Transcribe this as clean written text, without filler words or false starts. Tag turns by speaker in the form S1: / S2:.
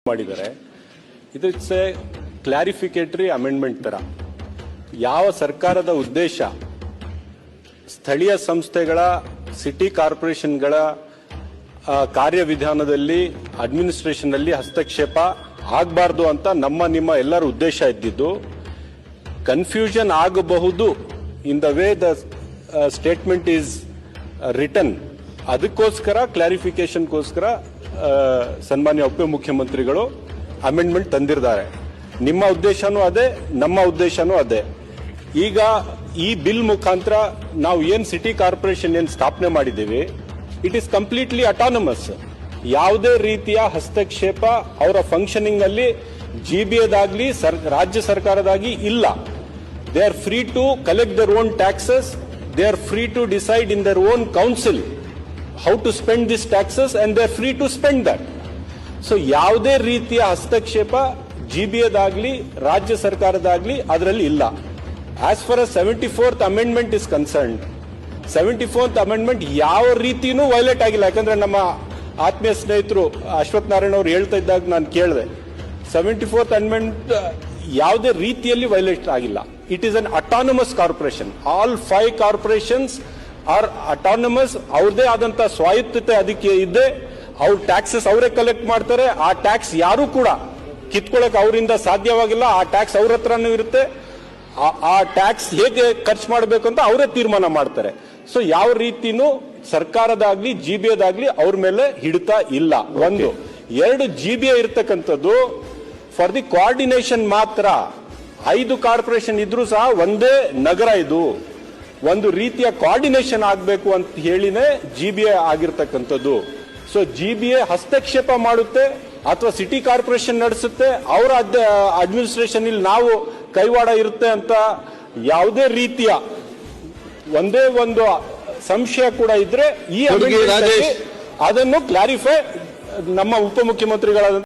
S1: ಮಾಡಿದ್ದಾರೆ. ಇದು it's A ಕ್ಲಾರಿಫಿಕೇಟರಿ amendment ತರ. ಯಾವ ಸರ್ಕಾರದ ಉದ್ದೇಶ ಸ್ಥಳೀಯ ಸಂಸ್ಥೆಗಳ ಸಿಟಿ ಕಾರ್ಪೊರೇಷನ್ಗಳ ಕಾರ್ಯವಿಧಾನದಲ್ಲಿ ಅಡ್ಮಿನಿಸ್ಟ್ರೇಷನ್ ಅಲ್ಲಿ ಹಸ್ತಕ್ಷೇಪ ಆಗಬಾರ್ದು ಅಂತ ನಿಮ್ಮ ಎಲ್ಲರ ಉದ್ದೇಶ ಇದ್ದಿದ್ದು. ಕನ್ಫ್ಯೂಷನ್ ಆಗಬಹುದು in the way the statement is written. ಅದಕ್ಕೋಸ್ಕರ ಕ್ಲಾರಿಫಿಕೇಶನ್ಗೋಸ್ಕರ ಸನ್ಮಾನ್ಯ ಉಪಮುಖ್ಯಮಂತ್ರಿಗಳು ಅಮೆಂಡ್ಮೆಂಟ್ ತಂದಿದ್ದಾರೆ. ನಿಮ್ಮ ಉದ್ದೇಶನೂ ಅದೇ, ನಮ್ಮ ಉದ್ದೇಶನೂ ಅದೇ. ಈಗ ಈ ಬಿಲ್ ಮುಖಾಂತರ ನಾವು ಏನ್ ಸಿಟಿ ಕಾರ್ಪೊರೇಷನ್ ಏನ್ ಸ್ಥಾಪನೆ ಮಾಡಿದ್ದೀವಿ, ಇಟ್ ಈಸ್ ಕಂಪ್ಲೀಟ್ಲಿ ಅಟಾನಮಸ್. ಯಾವುದೇ ರೀತಿಯ ಹಸ್ತಕ್ಷೇಪ ಅವರ ಫಂಕ್ಷನಿಂಗ್ ಅಲ್ಲಿ ಜಿಬಿಎದಾಗ್ಲಿ ರಾಜ್ಯ ಸರ್ಕಾರದಾಗಿ ಇಲ್ಲ. They are free to collect their own taxes. They are free to decide in their own council how to spend these taxes and they are free to spend that. So ಯಾವುದೇ ರೀತಿಯ ಹಸ್ತಕ್ಷೇಪ ಜಿಬಿಎದಾಗ್ಲಿ ರಾಜ್ಯ ಸರ್ಕಾರದಾಗ್ಲಿ ಅದರಲ್ಲಿ ಇಲ್ಲ. As for as 74th amendment is concerned, 74th amendment ಯಾವ ರೀತಿನೂ violate ಆಗಿಲ್ಲ. ಯಾಕಂದ್ರೆ ನಮ್ಮ ಆತ್ಮೀಯ ಸ್ನೇಹಿತರು ಅಶ್ವಥ್ ನಾರಾಯಣ ಅವರು ಹೇಳ್ತಾ ಇದ್ದಾಗ ನಾನು ಕೇಳಿದೆ, 74th amendment ಯಾವುದೇ ರೀತಿಯಲ್ಲಿ ವೈಲೇಟ್ ಆಗಿಲ್ಲ. It is an autonomous corporation. All 5 corporations are autonomous. ಅವ್ರದೇ ಆದಂತ ಸ್ವಾಯತ್ತತೆ ಅದಕ್ಕೆ ಇದೆ. ಅವ್ರ ಟ್ಯಾಕ್ಸಸ್ ಅವರೇ ಕಲೆಕ್ಟ್ ಮಾಡ್ತಾರೆ. ಆ ಟ್ಯಾಕ್ಸ್ ಯಾರು ಕೂಡ ಕಿತ್ಕೊಳ್ಳಕ್ ಅವರಿಂದ ಸಾಧ್ಯವಾಗಿಲ್ಲ. ಆ ಟ್ಯಾಕ್ಸ್ ಅವ್ರ ಹತ್ರನೂ ಇರುತ್ತೆ. ಆ ಟ್ಯಾಕ್ಸ್ ಹೇಗೆ ಖರ್ಚು ಮಾಡಬೇಕು ಅಂತ ಅವರೇ ತೀರ್ಮಾನ ಮಾಡ್ತಾರೆ. ಸೊ ಯಾವ ರೀತಿನೂ ಸರ್ಕಾರದಾಗ್ಲಿ ಜಿಬಿಎದಾಗ್ಲಿ ಅವ್ರ ಮೇಲೆ ಹಿಡಿತ ಇಲ್ಲ. ಒಂದು. ಎರಡು, ಜಿಬಿಎ ಇರ್ತಕ್ಕಂಥದ್ದು ಫಾರ್ ದಿ ಕೋಆರ್ಡಿನೇಷನ್ ಮಾತ್ರ. 5 ಕಾರ್ಪೊರೇಷನ್ ಇದ್ರೂ ಸಹ ಒಂದೇ ನಗರ ಇದು. ಒಂದು ರೀತಿಯ ಕೋಆರ್ಡಿನೇಷನ್ ಆಗಬೇಕು ಅಂತ ಹೇಳಿನೇ ಜಿಬಿಎ ಆಗಿರ್ತಕ್ಕಂಥದ್ದು. ಸೊ ಜಿಬಿಎ ಹಸ್ತಕ್ಷೇಪ ಮಾಡುತ್ತೆ ಅಥವಾ ಸಿಟಿ ಕಾರ್ಪೊರೇಷನ್ ನಡೆಸುತ್ತೆ, ಅವರ ಅಡ್ಮಿನಿಸ್ಟ್ರೇಷನ್ ಇಲ್ಲಿ ನಾವು ಕೈವಾಡ ಇರುತ್ತೆ ಅಂತ ಯಾವುದೇ ರೀತಿಯ ಒಂದೇ ಒಂದು ಸಂಶಯ ಕೂಡ ಇದ್ರೆ ಈ ಅದನ್ನು ಕ್ಲಾರಿಫೈ ನಮ್ಮ ಉಪಮುಖ್ಯಮಂತ್ರಿಗಳಾದ